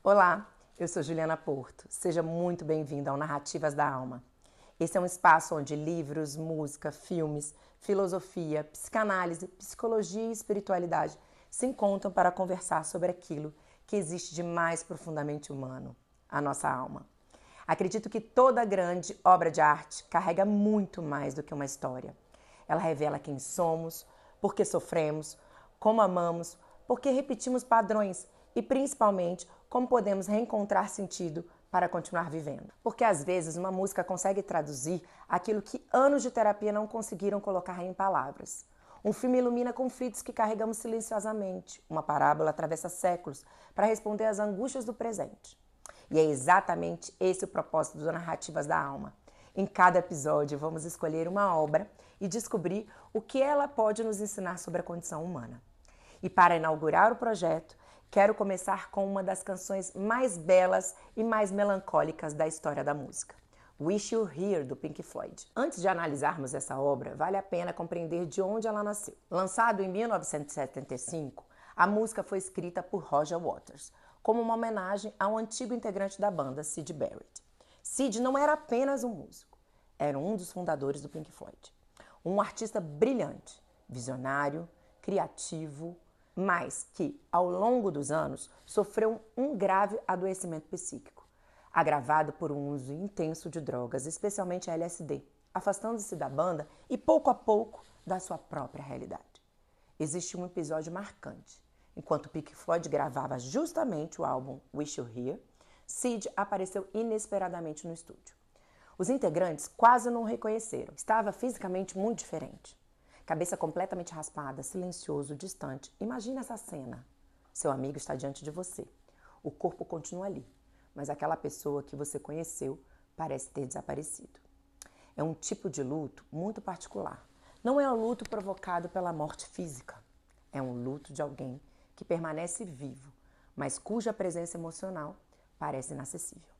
Olá, eu sou Juliana Porto. Seja muito bem-vinda ao Narrativas da Alma. Esse é um espaço onde livros, música, filmes, filosofia, psicanálise, psicologia e espiritualidade se encontram para conversar sobre aquilo que existe de mais profundamente humano, a nossa alma. Acredito que toda grande obra de arte carrega muito mais do que uma história. Ela revela quem somos, por que sofremos, como amamos, por que repetimos padrões e, principalmente, como podemos reencontrar sentido para continuar vivendo. Porque, às vezes, uma música consegue traduzir aquilo que anos de terapia não conseguiram colocar em palavras. Um filme ilumina conflitos que carregamos silenciosamente. Uma parábola atravessa séculos para responder às angústias do presente. E é exatamente esse o propósito do Narrativas da Alma. Em cada episódio, vamos escolher uma obra e descobrir o que ela pode nos ensinar sobre a condição humana. E para inaugurar o projeto, quero começar com uma das canções mais belas e mais melancólicas da história da música, Wish You Here, do Pink Floyd. Antes de analisarmos essa obra, vale a pena compreender de onde ela nasceu. Lançado em 1975, a música foi escrita por Roger Waters, como uma homenagem a um antigo integrante da banda, Syd Barrett. Syd não era apenas um músico, era um dos fundadores do Pink Floyd. Um artista brilhante, visionário, criativo, mas que, ao longo dos anos, sofreu um grave adoecimento psíquico, agravado por um uso intenso de drogas, especialmente LSD, afastando-se da banda e, pouco a pouco, da sua própria realidade. Existe um episódio marcante. Enquanto Pink Floyd gravava justamente o álbum Wish You Here, Syd apareceu inesperadamente no estúdio. Os integrantes quase não o reconheceram. Estava fisicamente muito diferente. Cabeça completamente raspada, silencioso, distante. Imagine essa cena. Seu amigo está diante de você. O corpo continua ali, mas aquela pessoa que você conheceu parece ter desaparecido. É um tipo de luto muito particular. Não é um luto provocado pela morte física. É um luto de alguém que permanece vivo, mas cuja presença emocional parece inacessível.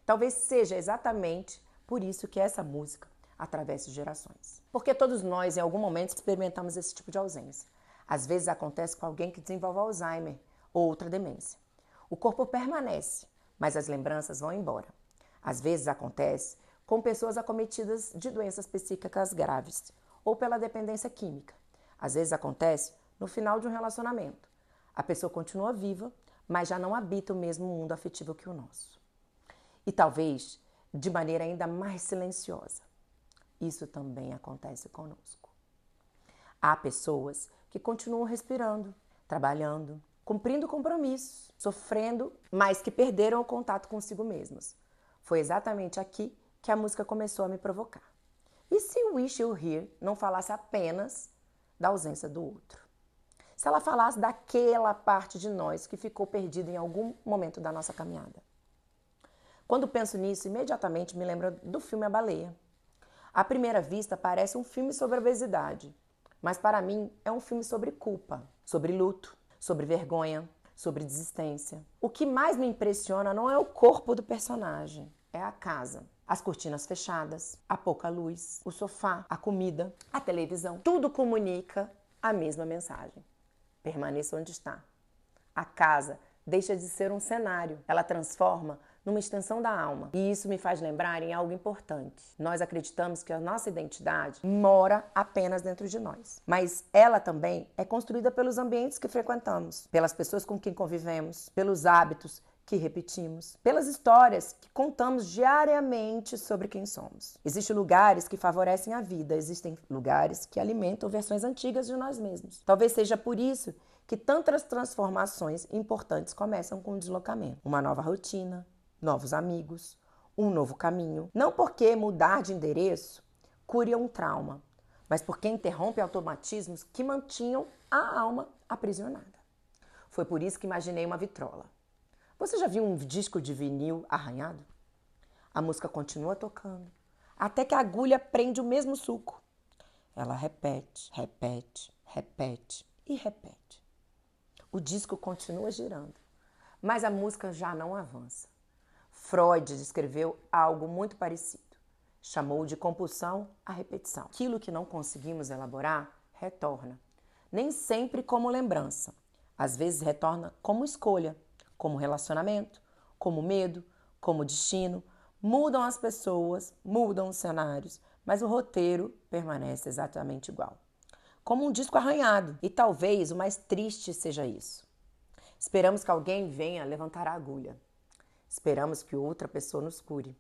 Talvez seja exatamente por isso que essa música atravessa gerações. Porque todos nós, em algum momento, experimentamos esse tipo de ausência. Às vezes acontece com alguém que desenvolve Alzheimer ou outra demência. O corpo permanece, mas as lembranças vão embora. Às vezes acontece com pessoas acometidas de doenças psíquicas graves ou pela dependência química. Às vezes acontece no final de um relacionamento. A pessoa continua viva, mas já não habita o mesmo mundo afetivo que o nosso. E talvez de maneira ainda mais silenciosa. Isso também acontece conosco. Há pessoas que continuam respirando, trabalhando, cumprindo compromissos, sofrendo, mas que perderam o contato consigo mesmas. Foi exatamente aqui que a música começou a me provocar. E se Wish You Here não falasse apenas da ausência do outro? Se ela falasse daquela parte de nós que ficou perdida em algum momento da nossa caminhada? Quando penso nisso, imediatamente me lembro do filme A Baleia. À primeira vista, parece um filme sobre obesidade, mas para mim é um filme sobre culpa, sobre luto, sobre vergonha, sobre desistência. O que mais me impressiona não é o corpo do personagem, é a casa. As cortinas fechadas, a pouca luz, o sofá, a comida, a televisão. Tudo comunica a mesma mensagem. Permaneça onde está. A casa deixa de ser um cenário, ela transforma numa extensão da alma. E isso me faz lembrar em algo importante. Nós acreditamos que a nossa identidade mora apenas dentro de nós, mas ela também é construída pelos ambientes que frequentamos, pelas pessoas com quem convivemos, pelos hábitos que repetimos, pelas histórias que contamos diariamente sobre quem somos. Existem lugares que favorecem a vida, existem lugares que alimentam versões antigas de nós mesmos. Talvez seja por isso que tantas transformações importantes começam com o deslocamento. Uma nova rotina, novos amigos, um novo caminho. Não porque mudar de endereço cure um trauma, mas porque interrompe automatismos que mantinham a alma aprisionada. Foi por isso que imaginei uma vitrola. Você já viu um disco de vinil arranhado? A música continua tocando, até que a agulha prende o mesmo sulco. Ela repete, repete, repete e repete. O disco continua girando, mas a música já não avança. Freud descreveu algo muito parecido. Chamou de compulsão à repetição. Aquilo que não conseguimos elaborar retorna. Nem sempre como lembrança. Às vezes retorna como escolha, como relacionamento, como medo, como destino. Mudam as pessoas, mudam os cenários, mas o roteiro permanece exatamente igual. Como um disco arranhado. E talvez o mais triste seja isso. Esperamos que alguém venha levantar a agulha. Esperamos que outra pessoa nos cure,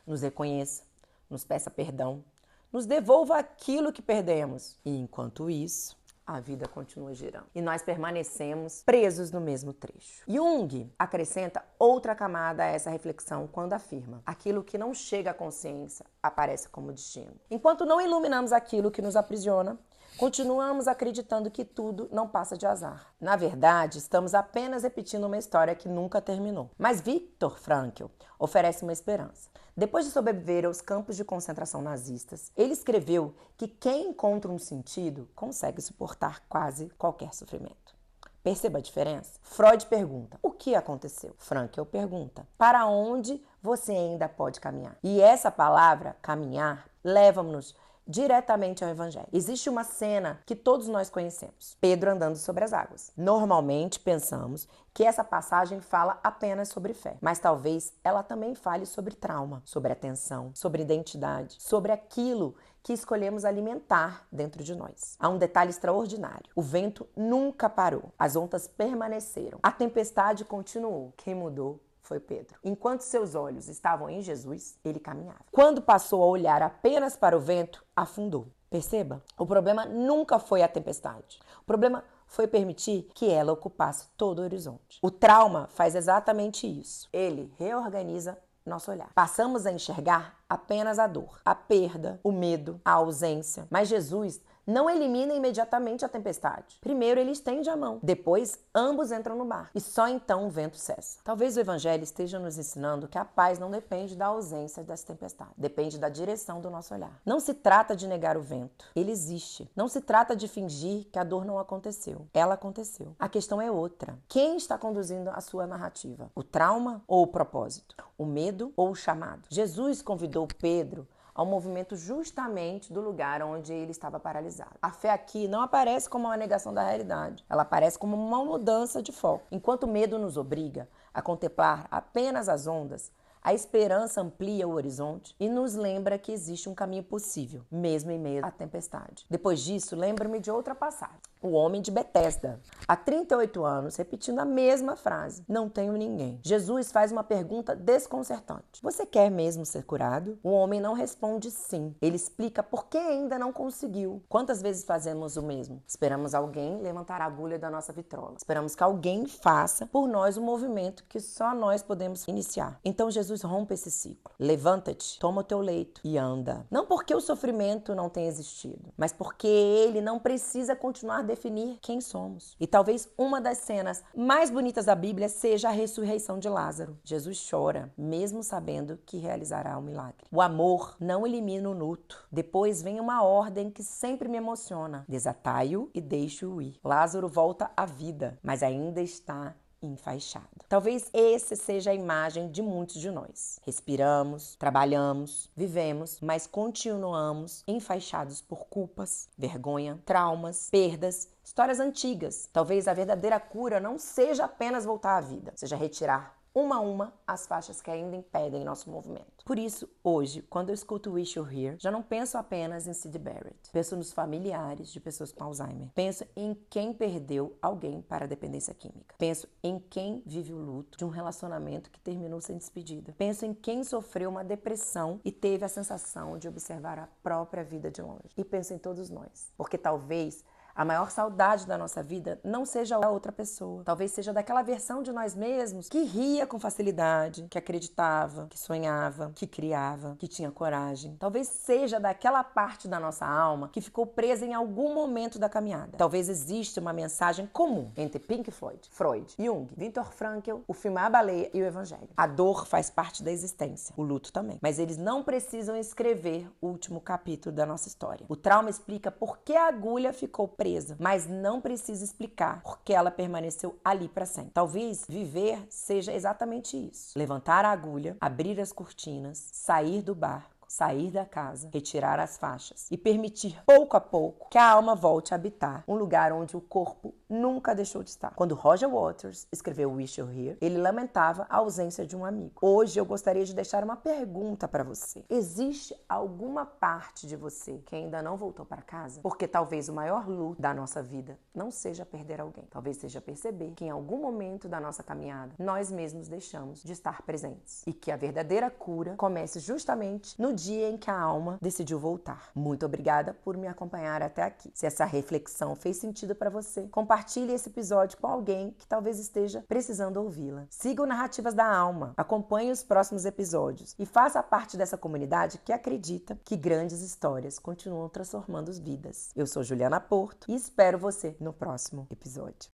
nos reconheça, nos peça perdão, nos devolva aquilo que perdemos. E enquanto isso, a vida continua girando. E nós permanecemos presos no mesmo trecho. Jung acrescenta outra camada a essa reflexão quando afirma: aquilo que não chega à consciência aparece como destino. Enquanto não iluminamos aquilo que nos aprisiona, continuamos acreditando que tudo não passa de azar. Na verdade, estamos apenas repetindo uma história que nunca terminou. Mas Viktor Frankl oferece uma esperança. Depois de sobreviver aos campos de concentração nazistas, ele escreveu que quem encontra um sentido consegue suportar quase qualquer sofrimento. Perceba a diferença? Freud pergunta: o que aconteceu? Frankl pergunta: para onde você ainda pode caminhar? E essa palavra, caminhar, leva-nos diretamente ao Evangelho. Existe uma cena que todos nós conhecemos: Pedro andando sobre as águas. Normalmente pensamos que essa passagem fala apenas sobre fé, mas talvez ela também fale sobre trauma, sobre atenção, sobre identidade, sobre aquilo que escolhemos alimentar dentro de nós. Há um detalhe extraordinário: o vento nunca parou, as ondas permaneceram, a tempestade continuou. Quem mudou foi Pedro. Enquanto seus olhos estavam em Jesus, ele caminhava. Quando passou a olhar apenas para o vento, afundou. Perceba? O problema nunca foi a tempestade. O problema foi permitir que ela ocupasse todo o horizonte. O trauma faz exatamente isso. Ele reorganiza nosso olhar. Passamos a enxergar apenas a dor, a perda, o medo, a ausência. Mas Jesus não elimina imediatamente a tempestade. Primeiro ele estende a mão, depois ambos entram no barco e só então o vento cessa. Talvez o Evangelho esteja nos ensinando que a paz não depende da ausência das tempestades, depende da direção do nosso olhar. Não se trata de negar o vento, ele existe. Não se trata de fingir que a dor não aconteceu, ela aconteceu. A questão é outra: quem está conduzindo a sua narrativa? O trauma ou o propósito? O medo ou o chamado? Jesus convidou Pedro ao movimento justamente do lugar onde ele estava paralisado. A fé aqui não aparece como uma negação da realidade, ela aparece como uma mudança de foco. Enquanto o medo nos obriga a contemplar apenas as ondas, a esperança amplia o horizonte e nos lembra que existe um caminho possível, mesmo em meio à tempestade. Depois disso, lembro-me de outra passagem. O homem de Betesda, há 38 anos, repetindo a mesma frase: não tenho ninguém. Jesus faz uma pergunta desconcertante: você quer mesmo ser curado? O homem não responde sim. Ele explica por que ainda não conseguiu. Quantas vezes fazemos o mesmo? Esperamos alguém levantar a agulha da nossa vitrola. Esperamos que alguém faça por nós o movimento que só nós podemos iniciar. Então Jesus rompe esse ciclo. Levanta-te, toma o teu leito e anda. Não porque o sofrimento não tenha existido, mas porque ele não precisa continuar definir quem somos. E talvez uma das cenas mais bonitas da Bíblia seja a ressurreição de Lázaro. Jesus chora, mesmo sabendo que realizará o milagre. O amor não elimina o luto. Depois vem uma ordem que sempre me emociona: desatai-o e deixe-o ir. Lázaro volta à vida, mas ainda está enfaixado. Talvez essa seja a imagem de muitos de nós. Respiramos, trabalhamos, vivemos, mas continuamos enfaixados por culpas, vergonha, traumas, perdas, histórias antigas. Talvez a verdadeira cura não seja apenas voltar à vida, seja retirar uma a uma as faixas que ainda impedem nosso movimento. Por isso, hoje, quando eu escuto Wish You're Here, já não penso apenas em Syd Barrett. Penso nos familiares de pessoas com Alzheimer. Penso em quem perdeu alguém para a dependência química. Penso em quem vive o luto de um relacionamento que terminou sem despedida. Penso em quem sofreu uma depressão e teve a sensação de observar a própria vida de longe. E penso em todos nós, porque talvez a maior saudade da nossa vida não seja a outra pessoa. Talvez seja daquela versão de nós mesmos que ria com facilidade, que acreditava, que sonhava, que criava, que tinha coragem. Talvez seja daquela parte da nossa alma que ficou presa em algum momento da caminhada. Talvez exista uma mensagem comum entre Pink Floyd, Freud, Jung, Viktor Frankl, o filme A Baleia e o Evangelho. A dor faz parte da existência, o luto também. Mas eles não precisam escrever o último capítulo da nossa história. O trauma explica por que a agulha ficou presa, mas não precisa explicar porque ela permaneceu ali para sempre. Talvez viver seja exatamente isso: levantar a agulha, abrir as cortinas, sair do barco sair da casa, retirar as faixas e permitir pouco a pouco que a alma volte a habitar um lugar onde o corpo nunca deixou de estar. Quando Roger Waters escreveu Wish You Here, ele lamentava a ausência de um amigo. Hoje eu gostaria de deixar uma pergunta para você. Existe alguma parte de você que ainda não voltou para casa? Porque talvez o maior luto da nossa vida não seja perder alguém. Talvez seja perceber que em algum momento da nossa caminhada nós mesmos deixamos de estar presentes. E que a verdadeira cura comece justamente no dia em que a alma decidiu voltar. Muito obrigada por me acompanhar até aqui. Se essa reflexão fez sentido para você, compartilhe esse episódio com alguém que talvez esteja precisando ouvi-la. Siga o Narrativas da Alma, acompanhe os próximos episódios e faça parte dessa comunidade que acredita que grandes histórias continuam transformando vidas. Eu sou Juliana Porto e espero você no próximo episódio.